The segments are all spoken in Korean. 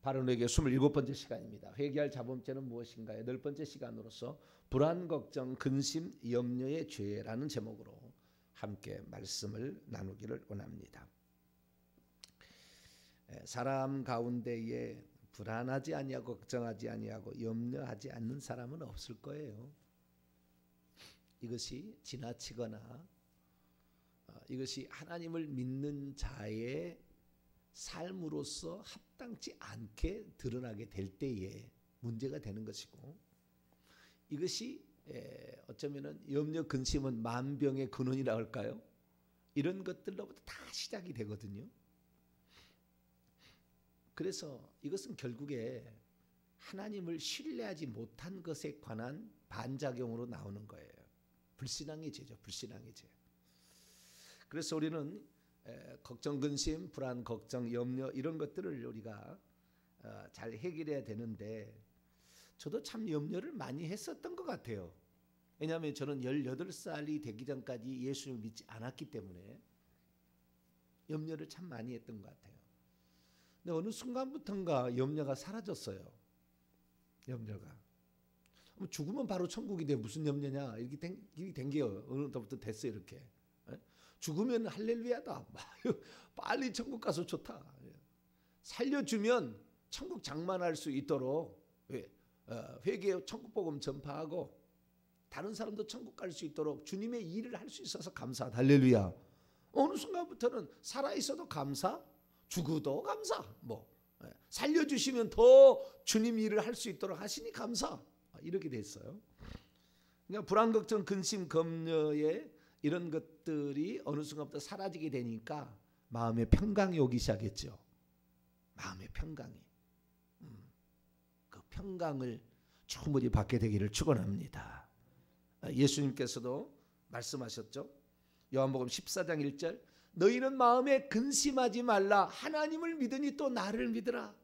바로에게 27번째 시간입니다. 회개할 자범죄는 무엇인가요? 10번째 시간으로서 불안, 걱정, 근심, 염려의 죄라는 제목으로 함께 말씀을 나누기를 원합니다. 사람 가운데에 불안하지 아니하고 걱정하지 아니하고 염려하지 않는 사람은 없을 거예요. 이것이 지나치거나 이것이 하나님을 믿는 자의 삶으로서 합당치 않게 드러나게 될 때에 문제가 되는 것이고, 이것이 어쩌면은 염려 근심은 만병의 근원이라 할까요? 이런 것들로부터 다 시작이 되거든요. 그래서 이것은 결국에 하나님을 신뢰하지 못한 것에 관한 반작용으로 나오는 거예요. 불신앙의 죄죠. 불신앙의 죄. 그래서 우리는 걱정, 근심, 불안, 걱정, 염려 이런 것들을 우리가 잘 해결해야 되는데, 저도 참 염려를 많이 했었던 것 같아요. 왜냐하면 저는 18살이 되기 전까지 예수를 믿지 않았기 때문에 염려를 참 많이 했던 것 같아요. 근데 어느 순간부터인가 염려가 사라졌어요. 염려가. 죽으면 바로 천국이 돼. 무슨 염려냐. 이렇게 댕겨요. 어느 때부터 됐어요. 이렇게. 죽으면 할렐루야다. 빨리 천국 가서 좋다. 살려주면 천국 장만할 수 있도록 회개 천국 복음 전파하고 다른 사람도 천국 갈 수 있도록 주님의 일을 할 수 있어서 감사하다. 할렐루야. 어느 순간부터는 살아있어도 감사, 죽어도 감사. 살려주시면 더 주님 일을 할 수 있도록 하시니 감사. 이렇게 됐어요. 그러니까 불안, 걱정, 근심, 염려에 이런 것들이 어느 순간부터 사라지게 되니까 마음의 평강이 오기 시작했죠. 마음의 평강이. 그 평강을 충분히 받게 되기를 축원합니다. 예수님께서도 말씀하셨죠. 요한복음 14장 1절, 너희는 마음에 근심하지 말라. 하나님을 믿으니 또 나를 믿으라.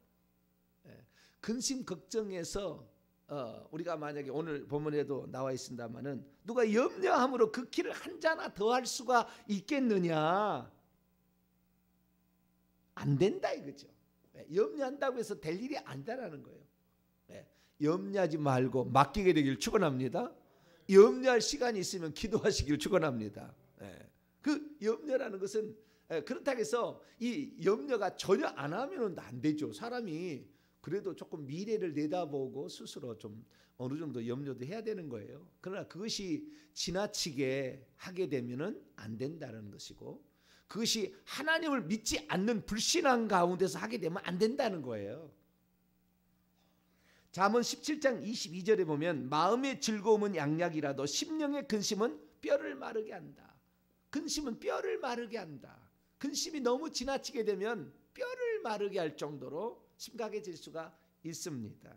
근심 걱정에서 우리가 만약에 오늘 본문에도 나와 있습니다마는 누가 염려함으로 그 길을 한 자나 더할 수가 있겠느냐. 안 된다 이거죠. 염려한다고 해서 될 일이 아니다라는 거예요. 염려하지 말고 맡기게 되길 축원합니다. 염려할 시간이 있으면 기도하시길 축원합니다. 그 염려라는 것은 그렇다고 해서 이 염려가 전혀 안 하면 안 되죠. 사람이 그래도 조금 미래를 내다보고 스스로 좀 어느 정도 염려도 해야 되는 거예요. 그러나 그것이 지나치게 하게 되면은 안 된다는 것이고, 그것이 하나님을 믿지 않는 불신앙 가운데서 하게 되면 안 된다는 거예요. 잠언 17장 22절에 보면 마음의 즐거움은 양약이라도 심령의 근심은 뼈를 마르게 한다. 근심은 뼈를 마르게 한다. 근심이 너무 지나치게 되면 뼈를 마르게 할 정도로 심각해질 수가 있습니다.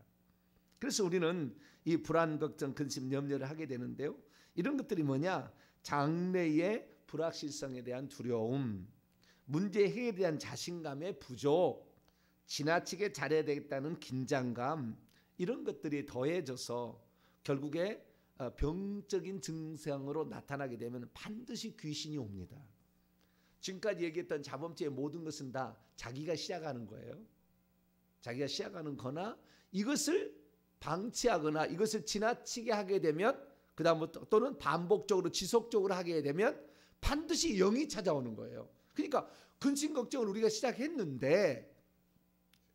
그래서 우리는 이 불안, 걱정, 근심, 염려를 하게 되는데요. 이런 것들이 뭐냐? 장래의 불확실성에 대한 두려움, 문제 해결에 대한 자신감의 부족, 지나치게 잘해야 되겠다는 긴장감, 이런 것들이 더해져서 결국에 병적인 증상으로 나타나게 되면 반드시 귀신이 옵니다. 지금까지 얘기했던 자범죄의 모든 것은 다 자기가 시작하는 거예요. 자기가 시작하는 거나 이것을 방치하거나 이것을 지나치게 하게 되면, 그 다음부터 또는 반복적으로 지속적으로 하게 되면 반드시 영이 찾아오는 거예요. 그러니까 근심 걱정을 우리가 시작했는데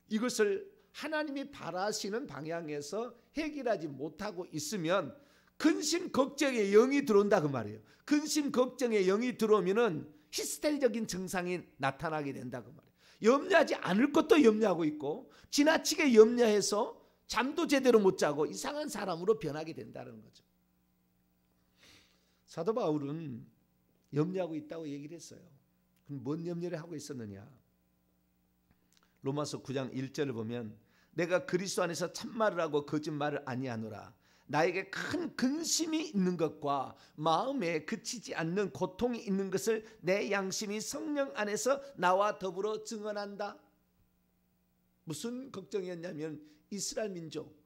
이것을 하나님이 바라시는 방향에서 해결하지 못하고 있으면 근심 걱정의 영이 들어온다 그 말이에요. 근심 걱정의 영이 들어오면은 히스테리적인 증상이 나타나게 된다 그 말이에요. 염려하지 않을 것도 염려하고 있고, 지나치게 염려해서 잠도 제대로 못 자고 이상한 사람으로 변하게 된다는 거죠. 사도 바울은 염려하고 있다고 얘기를 했어요. 그럼 뭔 염려를 하고 있었느냐? 로마서 9장 1절을 보면 내가 그리스도 안에서 참말을 하고 거짓말을 아니하노라. 나에게 큰 근심이 있는 것과 마음에 그치지 않는 고통이 있는 것을 내 양심이 성령 안에서 나와 더불어 증언한다. 무슨 걱정이었냐면 이스라엘 민족,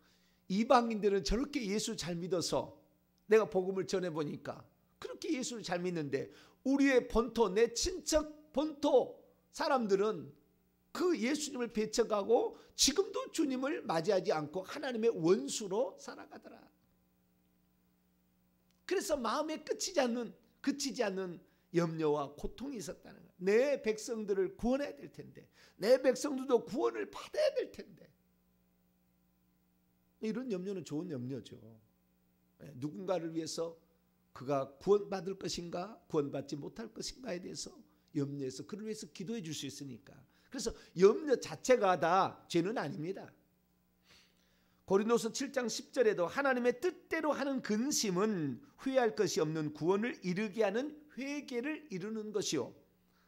이방인들은 저렇게 예수 잘 믿어서 내가 복음을 전해보니까 그렇게 예수를 잘 믿는데 우리의 본토, 내 친척 본토 사람들은 그 예수님을 배척하고 지금도 주님을 맞이하지 않고 하나님의 원수로 살아가더라. 그래서 마음에 그치지 않는 염려와 고통이 있었다는 거예요. 내 백성들을 구원해야 될 텐데, 내 백성들도 구원을 받아야 될 텐데. 이런 염려는 좋은 염려죠. 누군가를 위해서 그가 구원받을 것인가 구원받지 못할 것인가에 대해서 염려해서 그를 위해서 기도해 줄 수 있으니까. 그래서 염려 자체가 다 죄는 아닙니다. 고린도서 7장 10절에도 하나님의 뜻대로 하는 근심은 후회할 것이 없는 구원을 이루게 하는 회개를 이루는 것이요,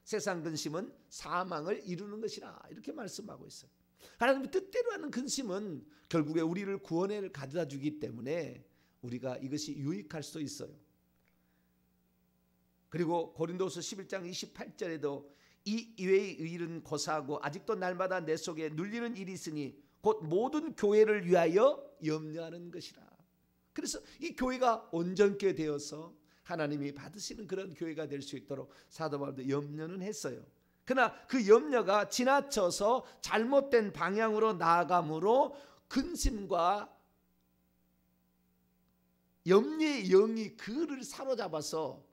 세상 근심은 사망을 이루는 것이라, 이렇게 말씀하고 있어요. 하나님의 뜻대로 하는 근심은 결국에 우리를 구원에 가져다 주기 때문에 우리가 이것이 유익할 수 있어요. 그리고 고린도서 11장 28절에도 이 이외의 일은 고사하고 아직도 날마다 내 속에 눌리는 일이 있으니 곧 모든 교회를 위하여 염려하는 것이라. 그래서 이 교회가 온전케 되어서 하나님이 받으시는 그런 교회가 될 수 있도록 사도 바울도 염려는 했어요. 그러나 그 염려가 지나쳐서 잘못된 방향으로 나아감으로 근심과 염려의 영이 그를 사로잡아서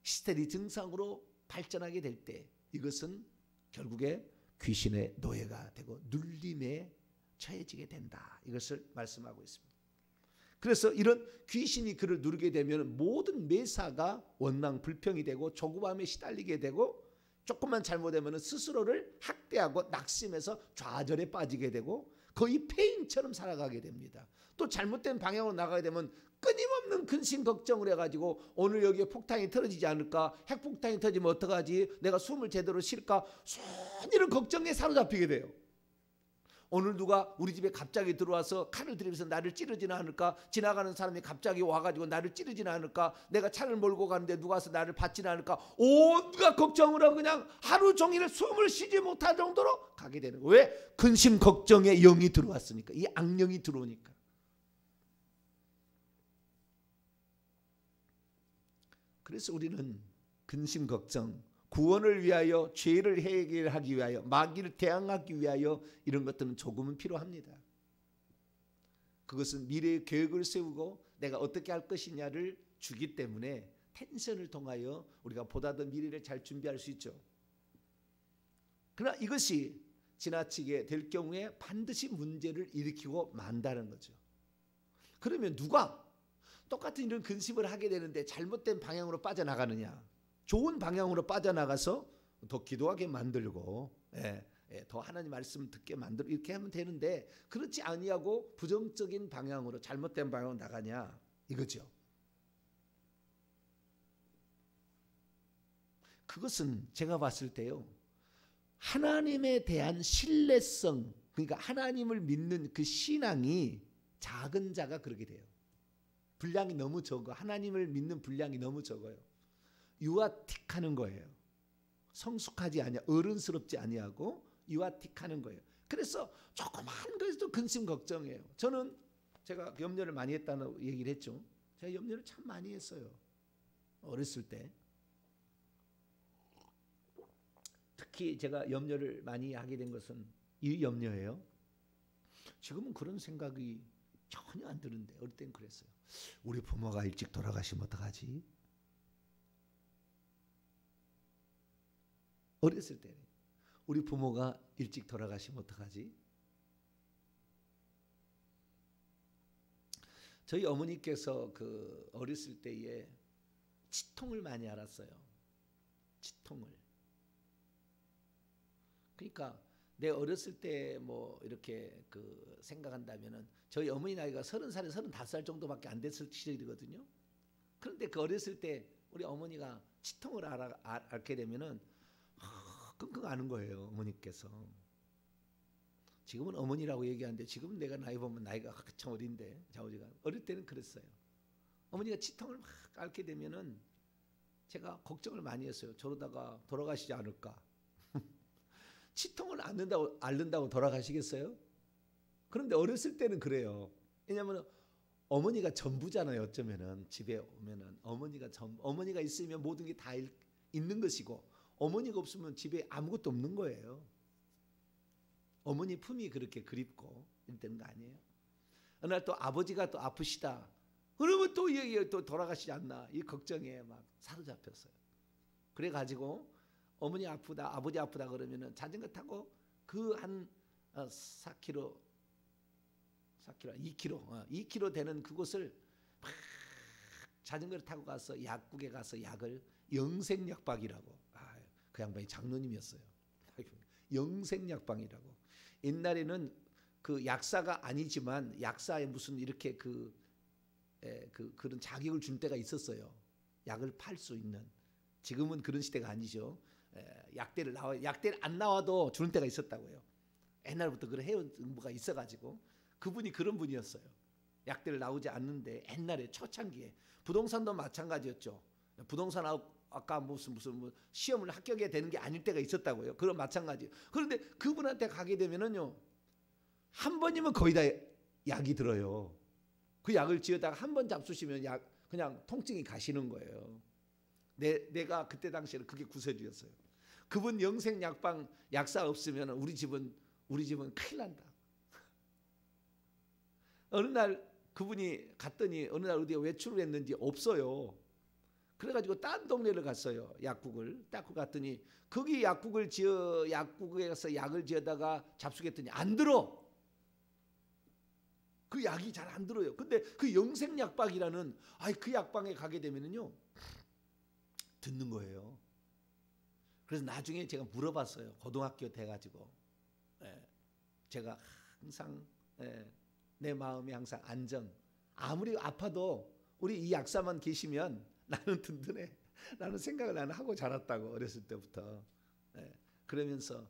히스테리 증상으로 발전하게 될 때 이것은 결국에 귀신의 노예가 되고 눌림에 처해지게 된다. 이것을 말씀하고 있습니다. 그래서 이런 귀신이 그를 누르게 되면 모든 매사가 원망 불평이 되고 조급함에 시달리게 되고, 조금만 잘못하면 스스로를 학대하고 낙심해서 좌절에 빠지게 되고 거의 폐인처럼 살아가게 됩니다. 또 잘못된 방향으로 나가게 되면 끊임없는 근심 걱정을 해가지고 오늘 여기에 폭탄이 터지지 않을까, 핵폭탄이 터지면 어떡하지, 내가 숨을 제대로 쉴까, 이런 걱정에 사로잡히게 돼요. 오늘 누가 우리 집에 갑자기 들어와서 칼을 들이면서 나를 찌르지는 않을까, 지나가는 사람이 갑자기 와가지고 나를 찌르지는 않을까, 내가 차를 몰고 가는데 누가 와서 나를 받지는 않을까, 온갖 걱정을 하고 그냥 하루 종일 숨을 쉬지 못할 정도로 가게 되는 거예요. 왜? 근심 걱정의 영이 들어왔으니까, 이 악령이 들어오니까. 그래서 우리는 근심 걱정, 구원을 위하여, 죄를 해결하기 위하여, 마귀를 대항하기 위하여 이런 것들은 조금은 필요합니다. 그것은 미래의 계획을 세우고 내가 어떻게 할 것이냐를 주기 때문에 텐션을 통하여 우리가 보다 더 미래를 잘 준비할 수 있죠. 그러나 이것이 지나치게 될 경우에 반드시 문제를 일으키고 만다는 거죠. 그러면 누가 똑같은 이런 근심을 하게 되는데 잘못된 방향으로 빠져나가느냐, 좋은 방향으로 빠져나가서 더 기도하게 만들고 더 하나님 말씀 듣게 만들고 이렇게 하면 되는데, 그렇지 아니하고 부정적인 방향으로 잘못된 방향으로 나가냐 이거죠. 그것은 제가 봤을 때요, 하나님에 대한 신뢰성, 그러니까 하나님을 믿는 그 신앙이 작은 자가 그렇게 돼요. 분량이 너무 적어. 하나님을 믿는 분량이 너무 적어요. 유아틱하는 거예요. 성숙하지 아니하, 어른스럽지 아니하고 유아틱하는 거예요. 그래서 조그만 것에도 근심 걱정해요. 저는 제가 염려를 많이 했다는 얘기를 했죠. 제가 염려를 참 많이 했어요. 어렸을 때. 특히 제가 염려를 많이 하게 된 것은 이 염려예요. 지금은 그런 생각이 전혀 안 드는데 어릴 땐 그랬어요. 우리 부모가 일찍 돌아가시면 어떡하지? 어렸을 때 우리 부모가 일찍 돌아가시면 어떡하지? 저희 어머니께서 그 어렸을 때에 치통을 많이 앓았어요. 치통을. 그러니까 내 어렸을 때 뭐 이렇게 그 생각한다면은 저희 어머니 나이가 30살에 35살 정도밖에 안 됐을 시절이거든요. 그런데 그 어렸을 때 우리 어머니가 치통을 앓게 되면은 끙끙 앓는 거예요, 어머니께서. 지금은 어머니라고 얘기하는데 지금은 내가 나이 보면 나이가 한참 어린데 자우지가 어릴 때는 그랬어요. 어머니가 치통을 막 앓게 되면은 제가 걱정을 많이 했어요. 저러다가 돌아가시지 않을까. 치통을 앓는다고 돌아가시겠어요? 그런데 어렸을 때는 그래요. 왜냐하면 어머니가 전부잖아요. 어쩌면은 집에 오면은 어머니가 있으면 모든 게 다 있는 것이고, 어머니가 없으면 집에 아무것도 없는 거예요. 어머니 품이 그렇게 그립고 이랬던 거 아니에요? 어느 날 또 아버지가 또 아프시다. 그러면 또 돌아가시지 않나 이 걱정에 막 사로잡혔어요. 그래가지고 어머니 아프다, 아버지 아프다 그러면은 자전거 타고 그 한 4km, 2km 되는 그곳을 막 자전거를 타고 가서 약국에 가서 약을 영생약방이라고. 그 양반이 장로님이었어요. 영생약방이라고. 옛날에는 그 약사가 아니지만 약사에 무슨 이렇게 그런 자격을 준 때가 있었어요. 약을 팔 수 있는. 지금은 그런 시대가 아니죠. 약대를 안 나와도 주는 때가 있었다고요. 옛날부터 그런 해운부가 있어가지고 그분이 그런 분이었어요. 약대를 나오지 않는데 옛날에 초창기에 부동산도 마찬가지였죠. 부동산 아까 무슨 시험을 합격해야 되는 게 아닐 때가 있었다고요. 그런 마찬가지. 그런데 그분한테 가게 되면은요, 한 번이면 거의 다 약이 들어요. 그 약을 지어다가 한 번 잡수시면 그냥 통증이 가시는 거예요. 내가 그때 당시에는 그게 구세주였어요. 그분 영생 약방 약사 없으면 우리 집은 큰일 난다. 어느 날 그분이 갔더니 어느 날 어디에 외출을 했는지 없어요. 그래가지고 딴 동네를 갔어요. 약국을 딱 갔더니 거기 약국에 가서 약을 지어다가 잡수겠더니 안 들어. 그 약이 잘 안 들어요. 근데 그 영생약방이라는 그 약방에 가게 되면은요 듣는 거예요. 그래서 나중에 제가 물어봤어요. 고등학교 돼가지고 제가 항상 내 마음이 항상 안정. 아무리 아파도 우리 이 약사만 계시면 나는 든든해. 라는 생각을 나는 하고 자랐다고 어렸을 때부터. 그러면서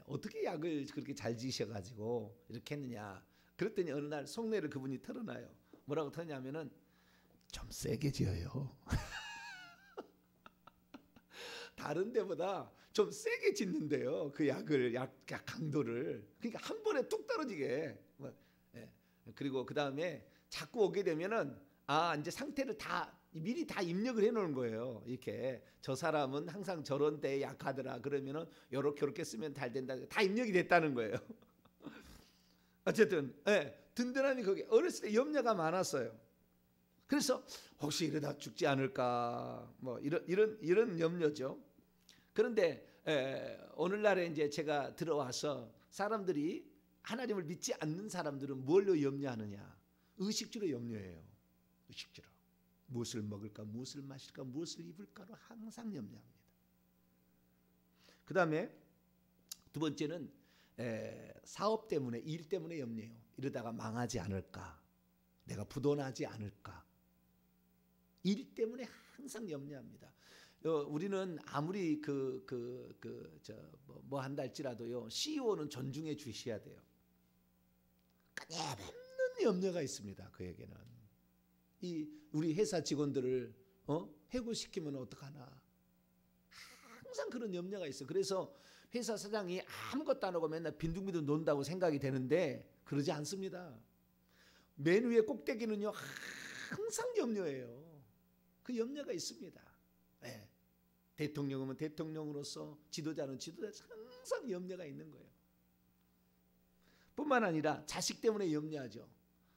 어떻게 약을 그렇게 잘 지으셔가지고 이렇게 했느냐. 그랬더니 어느 날 속내를 그분이 털어놔요. 뭐라고 털냐면은 좀 세게 지어요. 다른 데보다 좀 세게 짓는데요. 그 약 강도를. 그러니까 한 번에 뚝 떨어지게. 그리고 그 다음에 자꾸 오게 되면은 이제 상태를 미리 다 입력을 해놓은 거예요. 이렇게 저 사람은 항상 저런 데에 약하더라. 그러면은 요렇게 쓰면 잘 된다. 다 입력이 됐다는 거예요. 어쨌든 든든함이 거기 어렸을 때 염려가 많았어요. 그래서 혹시 이러다 죽지 않을까 뭐 이런 염려죠. 그런데 오늘날에 이제 제가 들어와서 사람들이 하나님을 믿지 않는 사람들은 뭘로 염려하느냐? 의식주로 염려해요. 의식주로. 무엇을 먹을까, 무엇을 마실까, 무엇을 입을까로 항상 염려합니다. 그 다음에 두 번째는 사업 때문에, 일 때문에 염려해요. 이러다가 망하지 않을까, 내가 부도나지 않을까. 일 때문에 항상 염려합니다. 우리는 아무리 뭐 한다 할지라도요, CEO는 존중해 주셔야 돼요. 끊임없는 염려가 있습니다. 그에게는. 우리 회사 직원들을 해고시키면 어떡하나. 항상 그런 염려가 있어요. 그래서 회사 사장이 아무것도 안 하고 맨날 빈둥빈둥 논다고 생각이 되는데 그러지 않습니다. 맨 위에 꼭대기는요 항상 염려해요. 그 염려가 있습니다. 대통령이면 대통령으로서, 지도자는 지도자, 항상 염려가 있는 거예요. 뿐만 아니라 자식 때문에 염려하죠.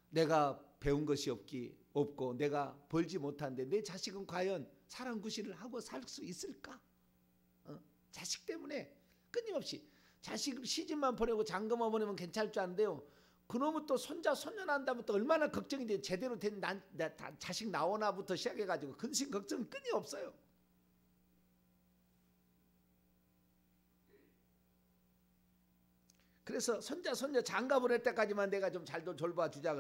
내가 배운 것이 없고 내가 벌지 못하는데 내 자식은 과연 사람 구실을 하고 살 수 있을까? 자식 때문에 끊임없이. 자식 시집만 보내고 장가만 보내면 괜찮을 줄 아는데요, 그놈은 또 손자 손녀 난다면 또 얼마나 걱정이 돼. 제대로 된 자식 나오나부터 시작해가지고 근심 걱정은 끊이 없어요. 그래서 손자 손녀 장가 보낼 때까지만 내가 좀 잘 돌봐주자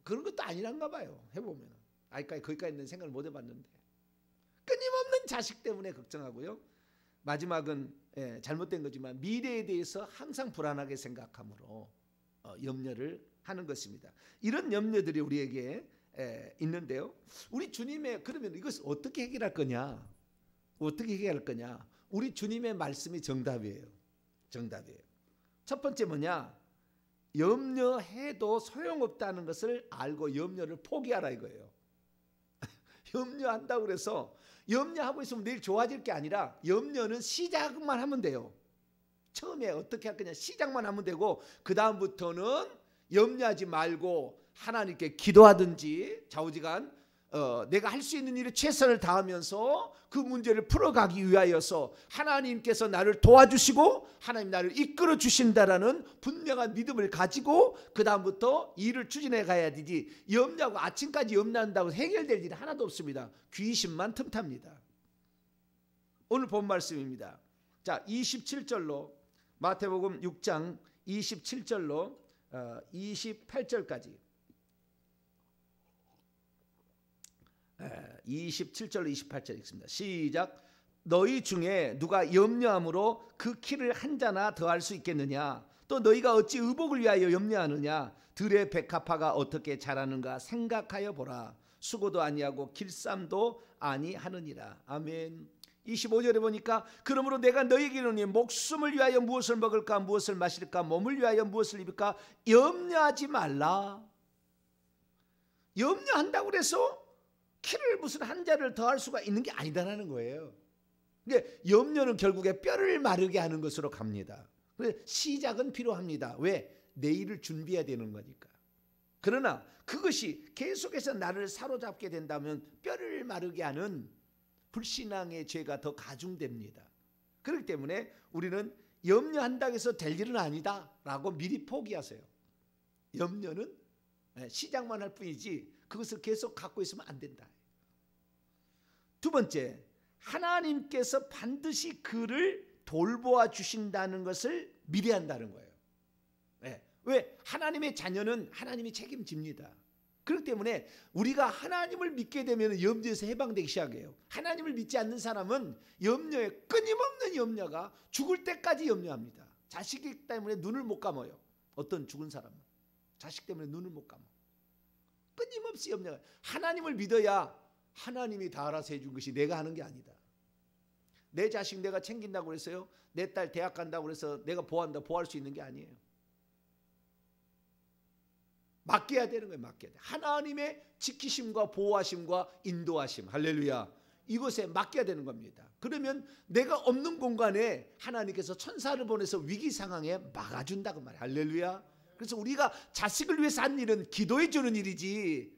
그런 것도 아니란가 봐요. 해보면 거기까지는 생각을 못 해봤는데 끊임없는 자식 때문에 걱정하고요. 마지막은 잘못된 거지만 미래에 대해서 항상 불안하게 생각함으로 염려를 하는 것입니다. 이런 염려들이 우리에게 있는데요. 우리 주님의, 그러면 이것을 어떻게 해결할 거냐? 어떻게 해결할 거냐? 우리 주님의 말씀이 정답이에요. 정답이에요. 첫 번째 뭐냐? 염려해도 소용없다는 것을 알고 염려를 포기하라 이거예요. 염려한다고 그래서 염려하고 있으면 내일 좋아질 게 아니라 염려는 시작만 하면 돼요. 처음에 어떻게 할 거냐 시작만 하면 되고 그 다음부터는 염려하지 말고 하나님께 기도하든지 좌우지간 내가 할 수 있는 일에 최선을 다하면서 그 문제를 풀어가기 위하여서 하나님께서 나를 도와주시고 하나님 나를 이끌어 주신다라는 분명한 믿음을 가지고 그 다음부터 일을 추진해 가야 되지 염려하고 아침까지 염려한다고 해결될 일이 하나도 없습니다. 귀신만 틈탑니다. 오늘 본 말씀입니다. 자, 27절로 마태복음 6장 27절로 28절까지 27절로 28절 읽습니다. 시작. 너희 중에 누가 염려함으로 그 키를 한 자나 더할 수 있겠느냐? 또 너희가 어찌 의복을 위하여 염려하느냐? 들의 백합화가 어떻게 자라는가 생각하여 보라. 수고도 아니하고 길쌈도 아니하느니라. 아멘. 25절에 보니까 그러므로 내가 너희에게 이르노니 목숨을 위하여 무엇을 먹을까 무엇을 마실까 몸을 위하여 무엇을 입을까 염려하지 말라. 염려한다고 그래서 키를 무슨 한 자를 더할 수가 있는 게 아니다라는 거예요. 근데 염려는 결국에 뼈를 마르게 하는 것으로 갑니다. 그래서 시작은 필요합니다. 왜? 내일을 준비해야 되는 거니까. 그러나 그것이 계속해서 나를 사로잡게 된다면 뼈를 마르게 하는 불신앙의 죄가 더 가중됩니다. 그렇기 때문에 우리는 염려한다고 해서 될 일은 아니다라고 미리 포기하세요. 염려는 시작만 할 뿐이지 그것을 계속 갖고 있으면 안 된다. 두 번째, 하나님께서 반드시 그를 돌보아 주신다는 것을 미리 한다는 거예요. 왜? 하나님의 자녀는 하나님이 책임집니다. 그렇기 때문에 우리가 하나님을 믿게 되면 염려에서 해방되기 시작해요. 하나님을 믿지 않는 사람은 염려에 끊임없는 염려가 죽을 때까지 염려합니다. 자식 때문에 눈을 못 감아요. 어떤 죽은 사람은 자식 때문에 눈을 못 감아. 끊임없이 염려가. 하나님을 믿어야 하나님이 다 알아서 해준 것이 내가 하는 게 아니다. 내 자식 내가 챙긴다고 그랬어요. 내 딸 대학 간다고 해서 내가 보호한다 보호할 수 있는 게 아니에요. 맡겨야 되는 거예요. 맡겨야 돼. 하나님의 지키심과 보호하심과 인도하심. 할렐루야. 이것에 맡겨야 되는 겁니다. 그러면 내가 없는 공간에 하나님께서 천사를 보내서 위기 상황에 막아준다고 말이에요. 할렐루야. 그래서 우리가 자식을 위해서 하는 일은 기도해 주는 일이지.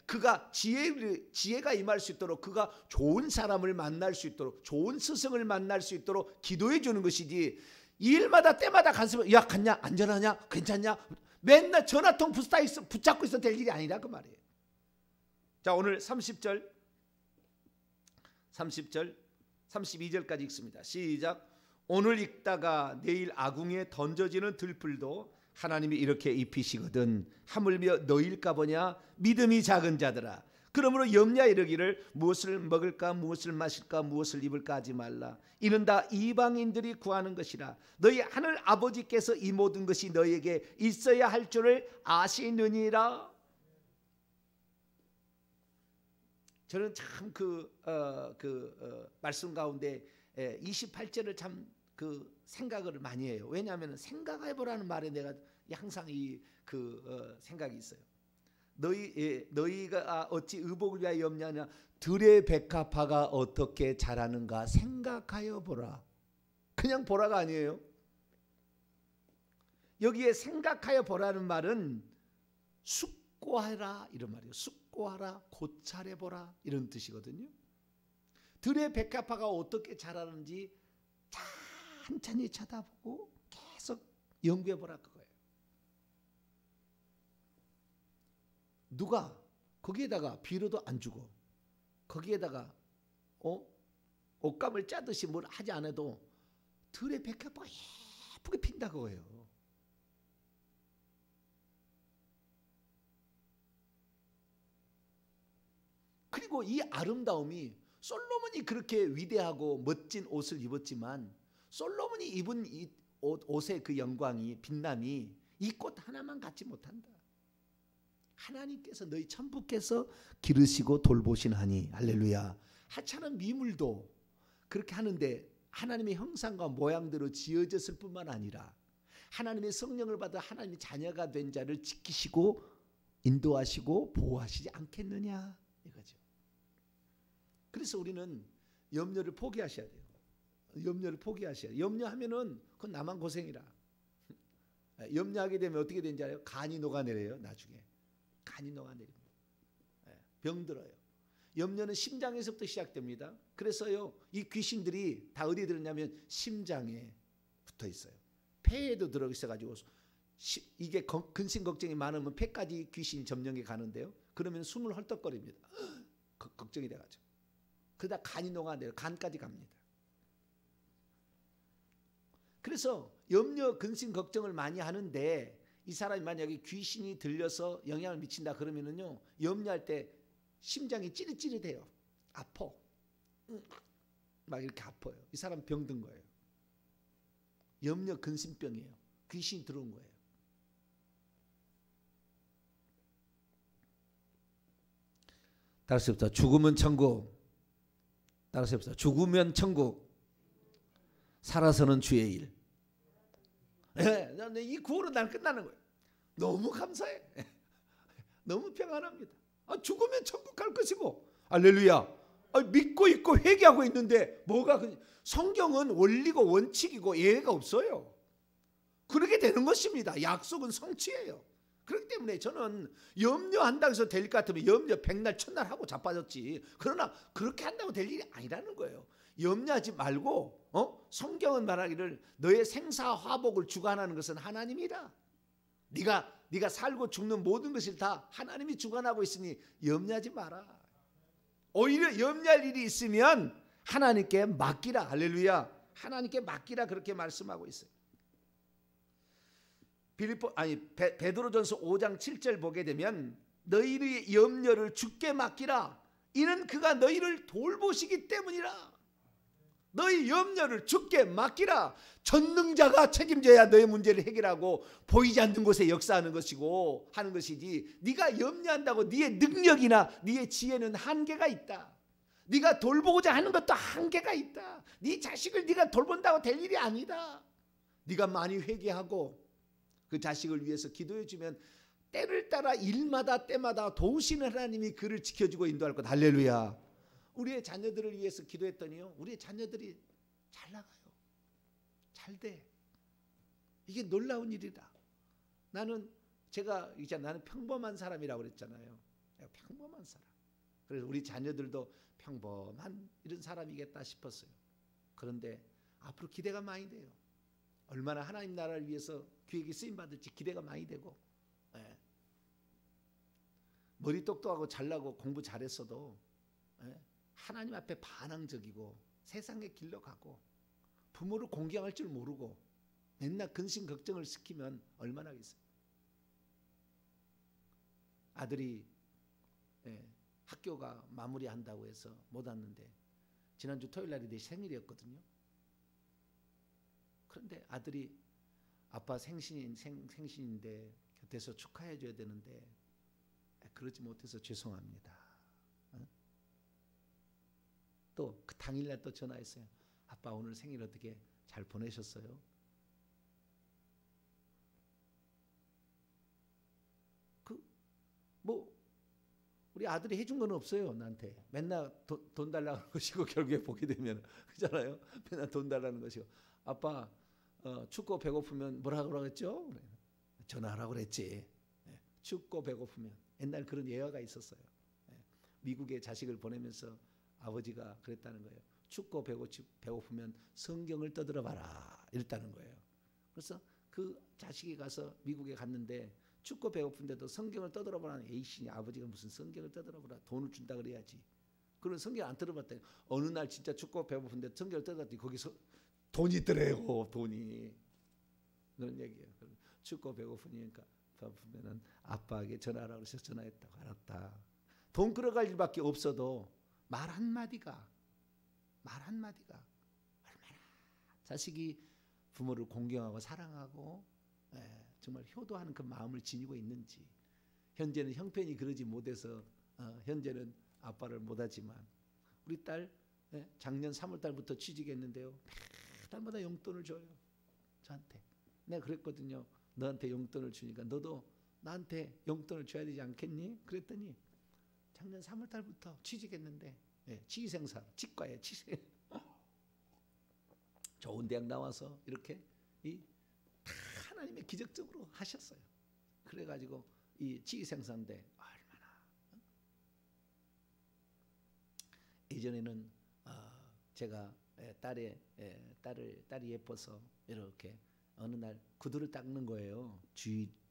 그가 지혜가 임할 수 있도록 그가 좋은 사람을 만날 수 있도록 좋은 스승을 만날 수 있도록 기도해 주는 것이지. 일마다 때마다 간섭을 야 갔냐 안전하냐 괜찮냐 맨날 전화통 붙잡고 있어 될 일이 아니라 그 말이에요. 자, 오늘 30절 32절까지 읽습니다. 시작. 오늘 읽다가 내일 아궁이에 던져지는 들풀도 하나님이 이렇게 입히시거든 하물며 너희일까 보냐 믿음이 작은 자들아. 그러므로 염려 이르기를 무엇을 먹을까 무엇을 마실까 무엇을 입을까 하지 말라. 이는 다 이방인들이 구하는 것이라. 너희 하늘 아버지께서 이 모든 것이 너희에게 있어야 할 줄을 아시느니라. 저는 참 말씀 가운데 28절을 참 생각을 많이 해요. 왜냐하면 생각해보라는 말에 내가 항상 생각이 있어요. 너희가 어찌 의복을 위하여 염려하냐 들의 백합화가 어떻게 자라는가 생각하여 보라. 그냥 보라가 아니에요. 여기에 생각하여 보라는 말은 숙고하라 이런 말이에요. 숙고하라 고찰해 보라 이런 뜻이거든요. 들의 백합화가 어떻게 자라는지 천천히 쳐다보고 계속 연구해 보라 그거예요. 누가 거기에다가 비료도 안 주고 거기에다가 옷감을 짜듯이 뭘 하지 않아도 들의 백합화가 예쁘게 핀다 그거예요. 그리고 이 아름다움이 솔로몬이 그렇게 위대하고 멋진 옷을 입었지만 솔로몬이 입은 이 옷의 그 영광이 빛남이 이 꽃 하나만 갖지 못한다. 하나님께서 너희 천부께서 기르시고 돌보시나니 할렐루야. 하찮은 미물도 그렇게 하는데 하나님의 형상과 모양대로 지어졌을 뿐만 아니라 하나님의 성령을 받아 하나님의 자녀가 된 자를 지키시고 인도하시고 보호하시지 않겠느냐 이거죠. 그래서 우리는 염려를 포기하셔야 돼요. 염려를 포기하셔야. 염려하면은 그건 나만 고생이라. 염려하게 되면 어떻게 되는지 알아요? 간이 녹아내려요. 나중에 간이 녹아내립니다. 병들어요. 염려는 심장에서부터 시작됩니다. 그래서요, 이 귀신들이 다 어디에 들었냐면 심장에 붙어 있어요. 폐에도 들어 있어가지고 이게 근심 걱정이 많으면 폐까지 귀신이 점령해 가는데요. 그러면 숨을 헐떡거립니다. 걱정이 돼가지고. 그러다 간이 녹아내려 간까지 갑니다. 그래서 염려, 근심, 걱정을 많이 하는데 이 사람이 만약에 귀신이 들려서 영향을 미친다 그러면은요, 염려할 때 심장이 찌릿찌릿해요. 아파. 막 이렇게 아파요. 이 사람 병든 거예요. 염려, 근심병이에요. 귀신이 들어온 거예요. 따라서 해봅시다. 죽으면 천국. 따라서 해봅시다. 죽으면 천국. 살아서는 주의 일. 이 구호로 날 끝나는 거예요. 너무 감사해. 너무 평안합니다. 죽으면 천국 갈 것이고, 할렐루야. 믿고 있고 회개하고 있는데 뭐가 성경은 원리고 원칙이고 예외가 없어요. 그렇게 되는 것입니다. 약속은 성취예요. 그렇기 때문에 저는 염려한다고 해서 될 것 같으면 염려 백날 천날 하고 자빠졌지. 그러나 그렇게 한다고 될 일이 아니라는 거예요. 염려하지 말고 성경은 말하기를 너의 생사화복을 주관하는 것은 하나님이라. 네가 살고 죽는 모든 것을 다 하나님이 주관하고 있으니 염려하지 마라. 오히려 염려할 일이 있으면 하나님께 맡기라. 할렐루야. 하나님께 맡기라 그렇게 말씀하고 있어요. 베드로전서 5장 7절 보게 되면 너희의 염려를 주께 맡기라. 이는 그가 너희를 돌보시기 때문이라. 너희 염려를 주께 맡기라. 전능자가 책임져야 너의 문제를 해결하고 보이지 않는 곳에 역사하는 것이고 하는 것이지, 네가 염려한다고 네의 능력이나 네의 지혜는 한계가 있다. 네가 돌보고자 하는 것도 한계가 있다. 네 자식을 네가 돌본다고 될 일이 아니다. 네가 많이 회개하고 그 자식을 위해서 기도해 주면 때를 따라 일마다 때마다 도우시는 하나님이 그를 지켜주고 인도할 것. 할렐루야. 우리의 자녀들을 위해서 기도했더니요, 우리의 자녀들이 잘 나가요. 잘 돼. 이게 놀라운 일이다. 나는 평범한 사람이라고 그랬잖아요. 평범한 사람. 그래서 우리 자녀들도 평범한 이런 사람이겠다 싶었어요. 그런데 앞으로 기대가 많이 돼요. 얼마나 하나님 나라를 위해서 귀하게 쓰임 받을지 기대가 많이 되고, 머리 똑똑하고 잘나고 공부 잘했어도 하나님 앞에 반항적이고 세상의 길로 가고 부모를 공경할 줄 모르고 맨날 근심 걱정을 시키면 얼마나 하겠어요. 아들이 학교가 마무리한다고 해서 못 왔는데 지난주 토요일날이 내 생일이었거든요. 그런데 아들이 아빠 생신인데 곁에서 축하해 줘야 되는데 그러지 못해서 죄송합니다. 또 그 당일날 또 전화했어요. 아빠 오늘 생일 어떻게 잘 보내셨어요? 우리 아들이 해준 건 없어요. 나한테 맨날 돈 달라는 것이고 결국에 보게 되면 그잖아요. 맨날 돈 달라는 것이고, 아빠 춥고 배고프면 뭐라고 그랬죠? 전화하라고 그랬지. 춥고 배고프면. 옛날 그런 예화가 있었어요. 미국에 자식을 보내면서 아버지가 그랬다는 거예요. 춥고 배고프면 성경을 떠들어 봐라 이랬다는 거예요. 그래서 그 자식이 가서 미국에 갔는데 춥고 배고픈데도 성경을 떠들어 보라는, 에이씨 아버지가 무슨 성경을 떠들어 보라, 돈을 준다 그래야지. 그런 성경 안 떠들어봤더니 어느 날 진짜 춥고 배고픈데 성경을 떠들었더니 거기서 돈이 있더래요. 돈이. 그런 얘기예요. 춥고 배고프니까 배고프면은 아빠에게 전화하라고 해서 전화했다고. 알았다. 돈 끌어갈 일밖에 없어도 말 한마디가 얼마나 자식이 부모를 공경하고 사랑하고 정말 효도하는 그 마음을 지니고 있는지. 현재는 형편이 그러지 못해서 현재는 아빠를 못하지만 우리 딸 작년 3월 달부터 취직했는데요. 매달마다 용돈을 줘요. 저한테. 내가 그랬거든요. 너한테 용돈을 주니까 너도 나한테 용돈을 줘야 되지 않겠니? 그랬더니 작년 3월 달부터 취직했는데 취직생사, 치과에 좋은 대학 나와서 이렇게 다 하나님의 기적적으로 하셨어요. 그래가지고 이 지휘생사인데 얼마나 예전에는 제가 딸이 예뻐서 이렇게 어느 날 구두를 닦는 거예요.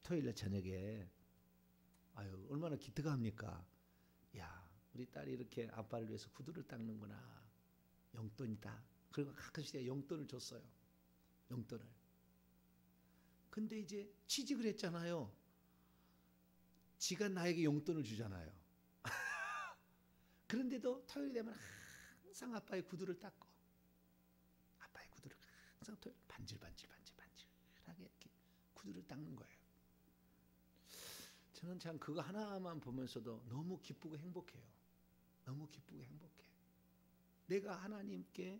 토요일 저녁에. 아유, 얼마나 기특합니까? 야, 우리 딸이 이렇게 아빠를 위해서 구두를 닦는구나. 용돈이다. 그리고 가끔씩 내가 용돈을 줬어요. 용돈을. 근데 이제 취직을 했잖아요. 지가 나에게 용돈을 주잖아요. 그런데도 토요일 되면 항상 아빠의 구두를 닦고, 아빠의 구두를 항상 토요일 반질반질하게 이렇게 구두를 닦는 거예요. 저는 참 그거 하나만 보면서도 너무 기쁘고 행복해요. 너무 기쁘고 행복해. 내가 하나님께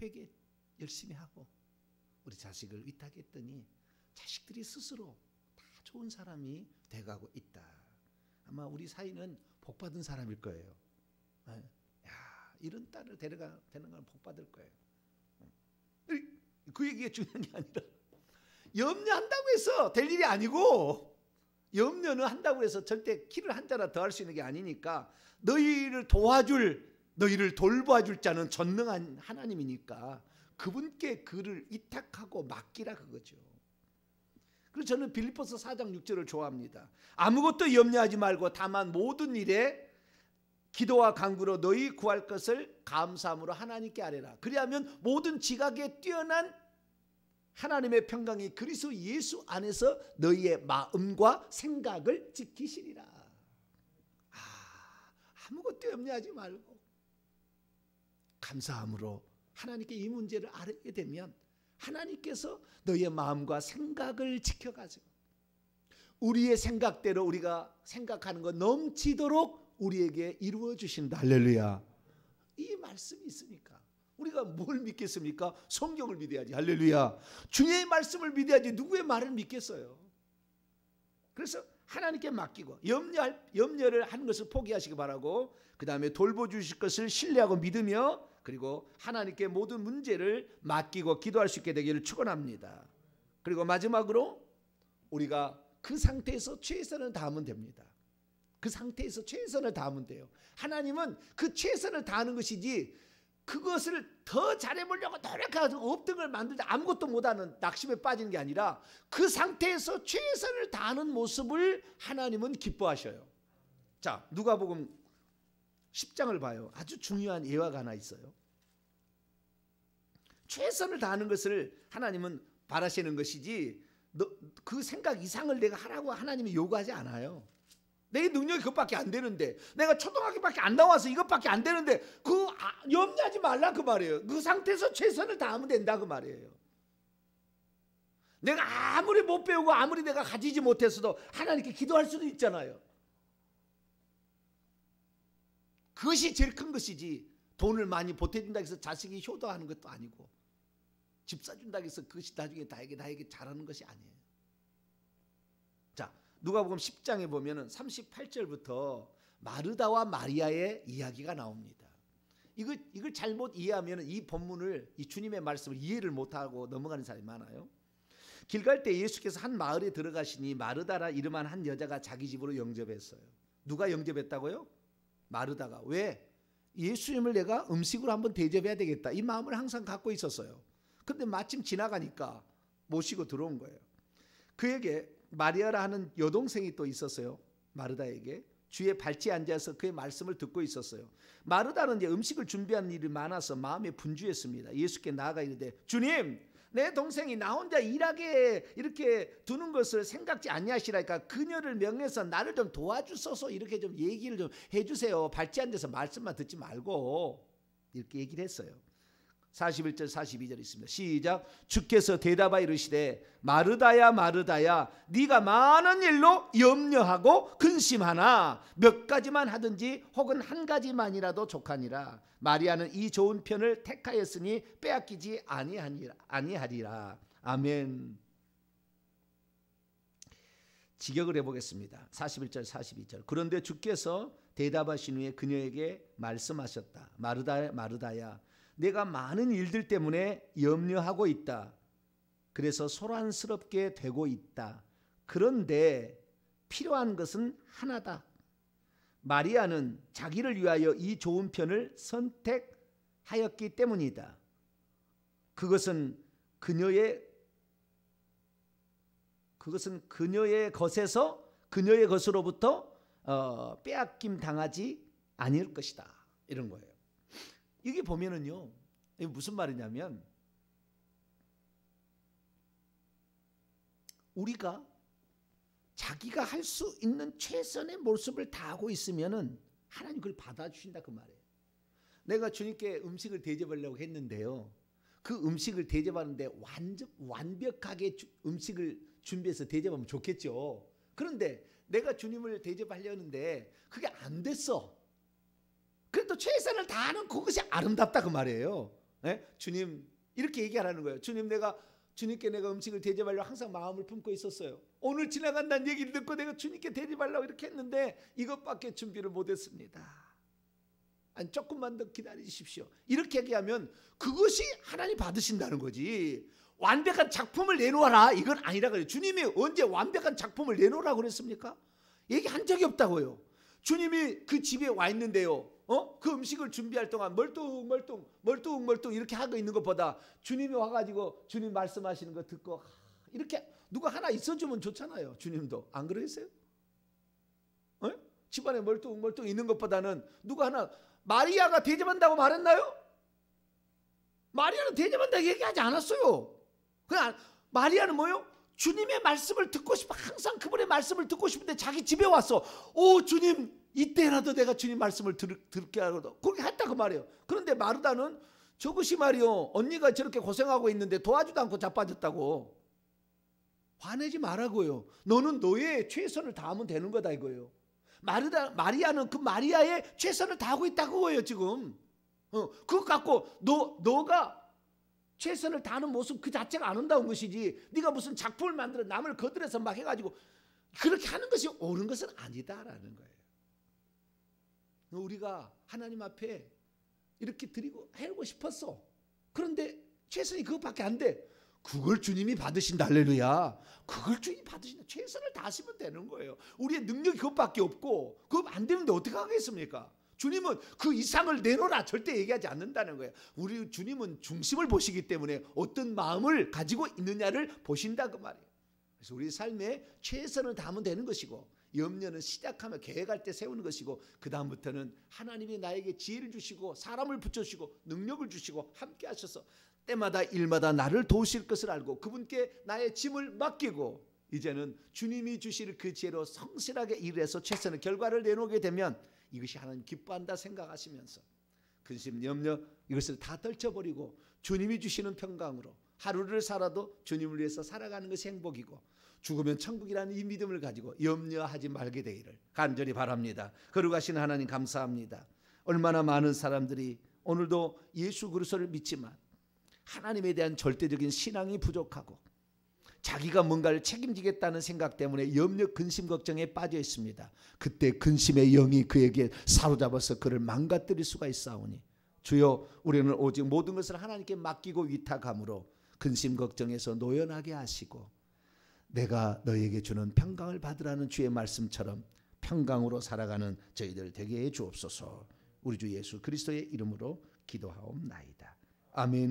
회개 열심히 하고 우리 자식을 위탁했더니 자식들이 스스로 다 좋은 사람이 돼가고 있다. 아마 우리 사이는 복받은 사람일 거예요. 야, 이런 딸을 데려가 되는 건 복받을 거예요. 그 얘기가 중요한 게 아니라 염려한다고 해서 될 일이 아니고, 염려는 한다고 해서 절대 키를 한 자나 더 할 수 있는 게 아니니까, 너희를 돌봐줄 자는 전능한 하나님이니까 그분께 그를 위탁하고 맡기라 그거죠. 그래서 저는 빌립보서 4장 6절을 좋아합니다. 아무것도 염려하지 말고 다만 모든 일에 기도와 간구로 너희 구할 것을 감사함으로 하나님께 아뢰라. 그리하면 모든 지각에 뛰어난 하나님의 평강이 그리스도 예수 안에서 너희의 마음과 생각을 지키시리라. 아무것도 염려하지 말고 감사함으로 하나님께 이 문제를 아뢰게 되면 하나님께서 너희의 마음과 생각을 지켜가지고 우리의 생각대로 우리가 생각하는 것 넘치도록 우리에게 이루어 주신다. 할렐루야. 이 말씀이 있으니까 우리가 뭘 믿겠습니까? 성경을 믿어야지. 할렐루야. 주의 말씀을 믿어야지 누구의 말을 믿겠어요? 그래서 하나님께 맡기고 염려를 하는 것을 포기하시기 바라고, 그 다음에 돌보주실 것을 신뢰하고 믿으며, 그리고 하나님께 모든 문제를 맡기고 기도할 수 있게 되기를 축원합니다. 그리고 마지막으로 우리가 그 상태에서 최선을 다하면 됩니다. 그 상태에서 최선을 다하면 돼요. 하나님은 그 최선을 다하는 것이지 그것을 더 잘해보려고 노력하고 업등을 만들다 아무것도 못하는 낙심에 빠지는 게 아니라 그 상태에서 최선을 다하는 모습을 하나님은 기뻐하셔요. 자, 누가복음 10장을 봐요. 아주 중요한 예화가 하나 있어요. 최선을 다하는 것을 하나님은 바라시는 것이지 그 생각 이상을 내가 하라고 하나님이 요구하지 않아요. 내 능력이 그것밖에 안 되는데, 내가 초등학교밖에 안 나와서 이것밖에 안 되는데 염려하지 말라 그 말이에요. 그 상태에서 최선을 다하면 된다 그 말이에요. 내가 아무리 못 배우고 아무리 내가 가지지 못했어도 하나님께 기도할 수도 있잖아요. 그것이 제일 큰 것이지, 돈을 많이 보태준다고 해서 자식이 효도하는 것도 아니고, 집 사준다고 해서 그것이 나중에 나에게 잘하는 것이 아니에요. 자, 누가복음 10장에 보면은 38절부터 마르다와 마리아의 이야기가 나옵니다. 이걸 잘못 이해하면 이 본문을, 이 주님의 말씀을 이해를 못하고 넘어가는 사람이 많아요. 길 갈 때 예수께서 한 마을에 들어가시니 마르다라 이름한 한 여자가 자기 집으로 영접했어요. 누가 영접했다고요? 마르다가. 왜? 예수님을 내가 음식으로 한번 대접해야 되겠다, 이 마음을 항상 갖고 있었어요. 근데 마침 지나가니까 모시고 들어온 거예요. 그에게 마리아라 하는 여동생이 또 있었어요. 마르다에게 주의 발치에 앉아서 그의 말씀을 듣고 있었어요. 마르다는 이제 음식을 준비하는 일이 많아서 마음에 분주했습니다. 예수께 나아가 이르되, 주님, 내 동생이 나 혼자 일하게 이렇게 두는 것을 생각지 아니하시라니까 그녀를 명해서 나를 좀 도와주소서, 이렇게 좀 얘기를 좀 해주세요. 발치 앉아서 말씀만 듣지 말고, 이렇게 얘기를 했어요. 41절 42절 있습니다. 시작. 주께서 대답하여 이르시되, 마르다야 마르다야, 네가 많은 일로 염려하고 근심하나 몇 가지만 하든지 혹은 한 가지만이라도 족하니라. 마리아는 이 좋은 편을 택하였으니 빼앗기지 아니하리라. 아멘. 직역을 해보겠습니다. 41절 42절. 그런데 주께서 대답하신 후에 그녀에게 말씀하셨다. 마르다야 마르다야, 내가 많은 일들 때문에 염려하고 있다. 그래서 소란스럽게 되고 있다. 그런데 필요한 것은 하나다. 마리아는 자기를 위하여 이 좋은 편을 선택하였기 때문이다. 그것은 그녀의 것으로부터 빼앗김 당하지 아닐 것이다. 이런 거예요. 이게 보면은요, 이게 무슨 말이냐면 우리가 자기가 할 수 있는 최선의 모습을 다하고 있으면은 하나님 그걸 받아주신다 그 말이에요. 내가 주님께 음식을 대접하려고 했는데요, 그 음식을 대접하는데 완벽하게 음식을 준비해서 대접하면 좋겠죠. 그런데 내가 주님을 대접하려는데 그게 안 됐어. 그래도 최선을 다하는 그것이 아름답다 그 말이에요. 네? 주님 이렇게 얘기하라는 거예요. 주님께 내가 음식을 대접하려고 항상 마음을 품고 있었어요. 오늘 지나간다는 얘기를 듣고 내가 주님께 대접하려고 이렇게 했는데 이것밖에 준비를 못했습니다. 아니 조금만 더 기다리십시오. 이렇게 얘기하면 그것이 하나님 받으신다는 거지. 완벽한 작품을 내놓아라 이건 아니라 그래요. 주님이 언제 완벽한 작품을 내놓으라고 그랬습니까? 얘기한 적이 없다고요. 주님이 그 집에 와 있는데요, 그 음식을 준비할 동안 멀뚱멀뚱 이렇게 하고 있는 것보다 주님이 와가지고 주님 말씀하시는 거 듣고 이렇게 누가 하나 있어주면 좋잖아요. 주님도 안 그러겠어요? 집안에 멀뚱멀뚱 있는 것보다는 누가 하나, 마리아가 대접한다고 말했나요? 마리아는 대접한다고 얘기하지 않았어요. 그냥 마리아는 뭐요? 주님의 말씀을 듣고 싶어. 항상 그분의 말씀을 듣고 싶은데 자기 집에 왔어. 오 주님, 이때라도 내가 주님 말씀을 듣게 하거든. 그렇게 했다 그 말이에요. 그런데 마르다는 저것이 말이요, 언니가 저렇게 고생하고 있는데 도와주도 않고 자빠졌다고. 화내지 말라고요. 너는 너의 최선을 다하면 되는 거다 이거예요. 마리아는 그 마리아의 최선을 다하고 있다고 거예요 지금. 그거 갖고 너가 최선을 다하는 모습 그 자체가 아름다운 것이지, 네가 무슨 작품을 만들어 남을 거들여서 막 해가지고 그렇게 하는 것이 옳은 것은 아니다라는 거예요. 우리가 하나님 앞에 이렇게 드리고 해오고 싶었어. 그런데 최선이 그것밖에 안 돼. 그걸 주님이 받으신다. 할렐루야. 그걸 주님이 받으신다. 최선을 다하시면 되는 거예요. 우리의 능력이 그것밖에 없고 그거 안 되는데 어떻게 하겠습니까? 주님은 그 이상을 내놓으라 절대 얘기하지 않는다는 거예요. 우리 주님은 중심을 보시기 때문에 어떤 마음을 가지고 있느냐를 보신다 그 말이에요. 그래서 우리 삶에 최선을 다하면 되는 것이고, 염려는 시작하며 계획할 때 세우는 것이고, 그 다음부터는 하나님이 나에게 지혜를 주시고 사람을 붙여주시고 능력을 주시고 함께 하셔서 때마다 일마다 나를 도우실 것을 알고 그분께 나의 짐을 맡기고, 이제는 주님이 주실 그 지혜로 성실하게 일해서 최선의 결과를 내놓게 되면 이것이 하나님 기뻐한다 생각하시면서 근심, 염려 이것을 다 떨쳐버리고 주님이 주시는 평강으로 하루를 살아도 주님을 위해서 살아가는 것이 행복이고, 죽으면 천국이라는 이 믿음을 가지고 염려하지 말게 되기를 간절히 바랍니다. 거룩하신 하나님 감사합니다. 얼마나 많은 사람들이 오늘도 예수 그리스도를 믿지만 하나님에 대한 절대적인 신앙이 부족하고 자기가 뭔가를 책임지겠다는 생각 때문에 염려, 근심, 걱정에 빠져 있습니다. 그때 근심의 영이 그에게 사로잡아서 그를 망가뜨릴 수가 있사오니 주여, 우리는 오직 모든 것을 하나님께 맡기고 위탁함으로 근심, 걱정에서 노연하게 하시고 내가 너에게 주는 평강을 받으라는 주의 말씀처럼 평강으로 살아가는 저희들 되게 해 주옵소서. 우리 주 예수 그리스도의 이름으로 기도하옵나이다. 아멘.